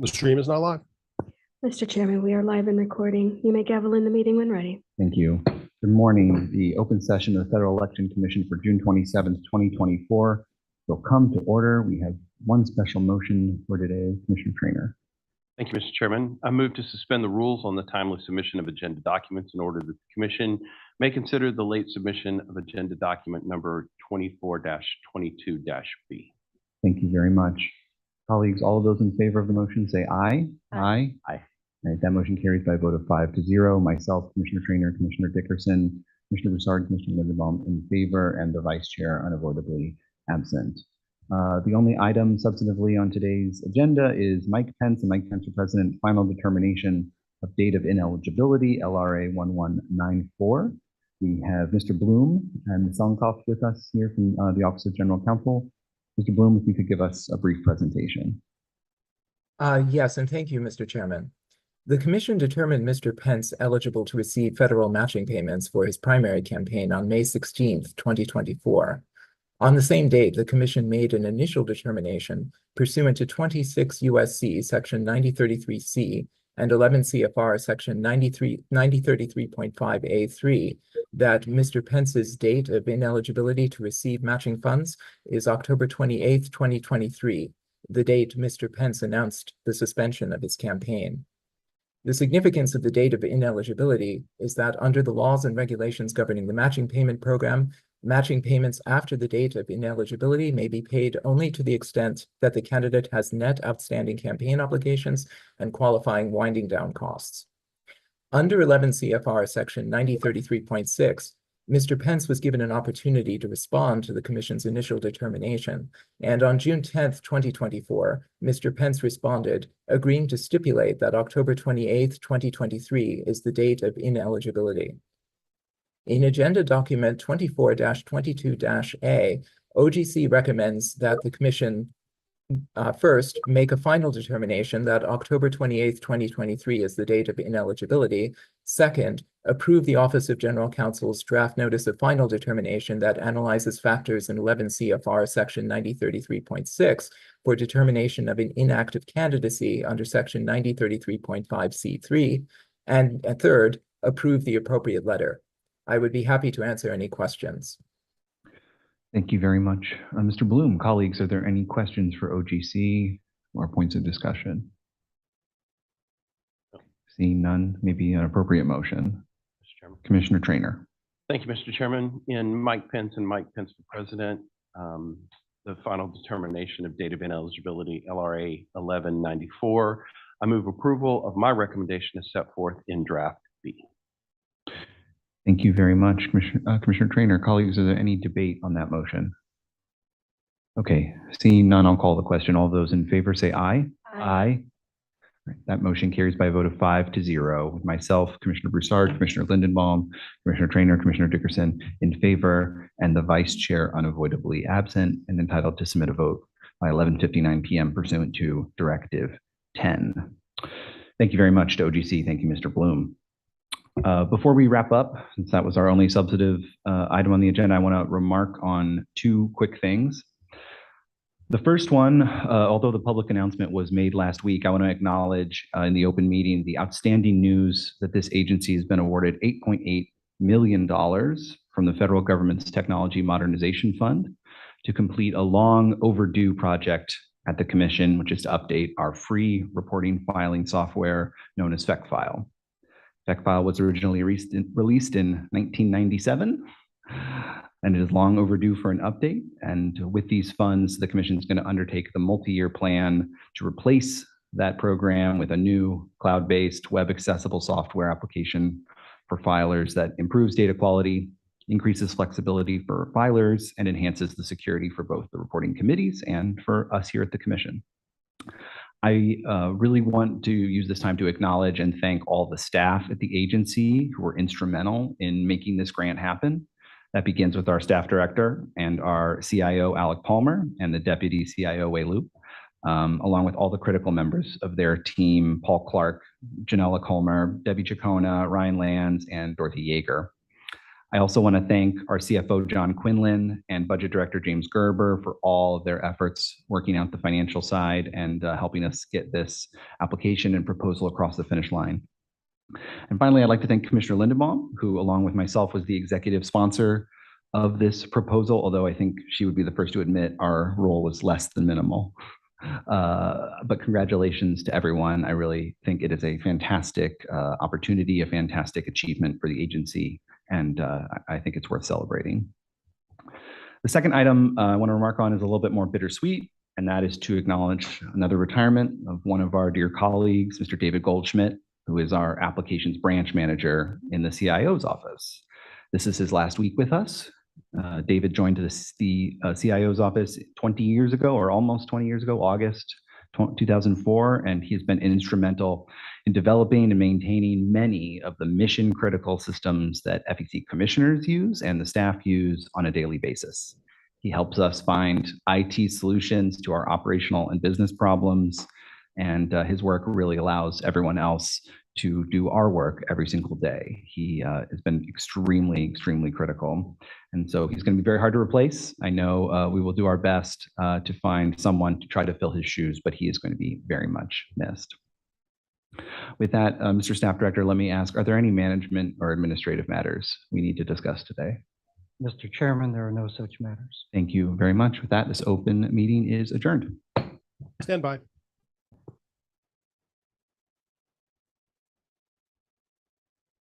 The stream is not live. Mr. Chairman, we are live and recording. You may gavel in the meeting when ready. Thank you. Good morning. The open session of the Federal Election Commission for June 27th, 2024 will come to order. We have one special motion for today. Commissioner Trainer. Thank you, Mr. Chairman. I move to suspend the rules on the timely submission of agenda documents in order that the Commission may consider the late submission of agenda document number 24-22-B. Thank you very much. Colleagues, all of those in favor of the motion say aye. Aye. Aye. All right, that motion carries by a vote of 5-0. Myself, Commissioner Trainer, Commissioner Dickerson, Commissioner Broussard, Commissioner Lindenbaum in favor, and the Vice Chair unavoidably absent. The only item substantively on today's agenda is Mike Pence and Mike Pence for President final determination of date of ineligibility, LRA 1194. We have Mr. Bloom and Ms. Sellenkoff with us here from the Office of General Counsel. Mr. Bloom, if you could give us a brief presentation. Yes, and thank you, Mr. Chairman. The Commission determined Mr. Pence eligible to receive federal matching payments for his primary campaign on May 16th, 2024. On the same date, the Commission made an initial determination pursuant to 26 U.S.C. Section 9033C and 11 CFR Section 9033.5A3 that Mr. Pence's date of ineligibility to receive matching funds is October 28th, 2023, the date Mr. Pence announced the suspension of his campaign. The significance of the date of ineligibility is that under the laws and regulations governing the matching payment program, matching payments after the date of ineligibility may be paid only to the extent that the candidate has net outstanding campaign obligations and qualifying winding down costs. Under 11 CFR Section 9033.6, Mr. Pence was given an opportunity to respond to the Commission's initial determination, and on June 10th, 2024, Mr. Pence responded, agreeing to stipulate that October 28th, 2023 is the date of ineligibility. In Agenda Document 24-22-A, OGC recommends that the Commission first, make a final determination that October 28th, 2023 is the date of ineligibility. Second, approve the Office of General Counsel's draft notice of final determination that analyzes factors in 11 CFR Section 9033.6 for determination of an inactive candidacy under Section 9033.5C3. And third, approve the appropriate letter. I would be happy to answer any questions. Thank you very much. Mr. Bloom, colleagues, are there any questions for OGC or points of discussion? Seeing none, maybe an appropriate motion. Mr. Chairman. Commissioner Trainer. Thank you, Mr. Chairman. In Mike Pence and Mike Pence for President, the final determination of date of ineligibility, LRA 1194, I move approval of my recommendation as set forth in draft B. Thank you very much, Commissioner Trainer. Colleagues, are there any debate on that motion? Okay, seeing none, I'll call the question. All those in favor say aye. Aye. Right, that motion carries by a vote of 5-0, with myself, Commissioner Broussard, Commissioner Lindenbaum, Commissioner Trainer, Commissioner Dickerson in favor, and the Vice Chair unavoidably absent and entitled to submit a vote by 11:59 p.m. pursuant to Directive 10. Thank you very much to OGC. Thank you, Mr. Bloom. Before we wrap up, since that was our only substantive item on the agenda, I want to remark on two quick things. The first one, although the public announcement was made last week, I want to acknowledge in the open meeting the outstanding news that this agency has been awarded $8.8 million from the federal government's Technology Modernization Fund to complete a long overdue project at the Commission, which is to update our free reporting filing software known as FECFile. FECFile was originally released in 1997, and it is long overdue for an update. And with these funds, the Commission is going to undertake the multi-year plan to replace that program with a new cloud-based web-accessible software application for filers that improves data quality, increases flexibility for filers, and enhances the security for both the reporting committees and for us here at the Commission. I really want to use this time to acknowledge and thank all the staff at the agency who were instrumental in making this grant happen. That begins with our staff director and our CIO, Alec Palmer, and the deputy CIO, Wei Lu, along with all the critical members of their team, Paul Clark, Janella Colmer, Debbie Chacona, Ryan Lands, and Dorothy Yeager. I also want to thank our CFO, John Quinlan, and Budget Director, James Gerber, for all of their efforts working out the financial side and helping us get this application and proposal across the finish line. And finally, I'd like to thank Commissioner Lindenbaum, who, along with myself, was the executive sponsor of this proposal, although I think she would be the first to admit our role was less than minimal. But congratulations to everyone. I really think it is a fantastic opportunity, a fantastic achievement for the agency, and I think it's worth celebrating. The second item I want to remark on is a little bit more bittersweet, and that is to acknowledge another retirement of one of our dear colleagues, Mr. David Goldschmidt, who is our applications branch manager in the CIO's office. This is his last week with us. David joined the CIO's office 20 years ago, or almost 20 years ago, August 2004, and he's been instrumental in developing and maintaining many of the mission critical systems that FEC commissioners use and the staff use on a daily basis. He helps us find IT solutions to our operational and business problems, and his work really allows everyone else to do our work every single day. He has been extremely, extremely critical. And so he's going to be very hard to replace. I know we will do our best to find someone to try to fill his shoes, but he is going to be very much missed. With that, Mr. Staff Director, let me ask, are there any management or administrative matters we need to discuss today? Mr. Chairman, there are no such matters. Thank you very much. With that, this open meeting is adjourned. Stand by.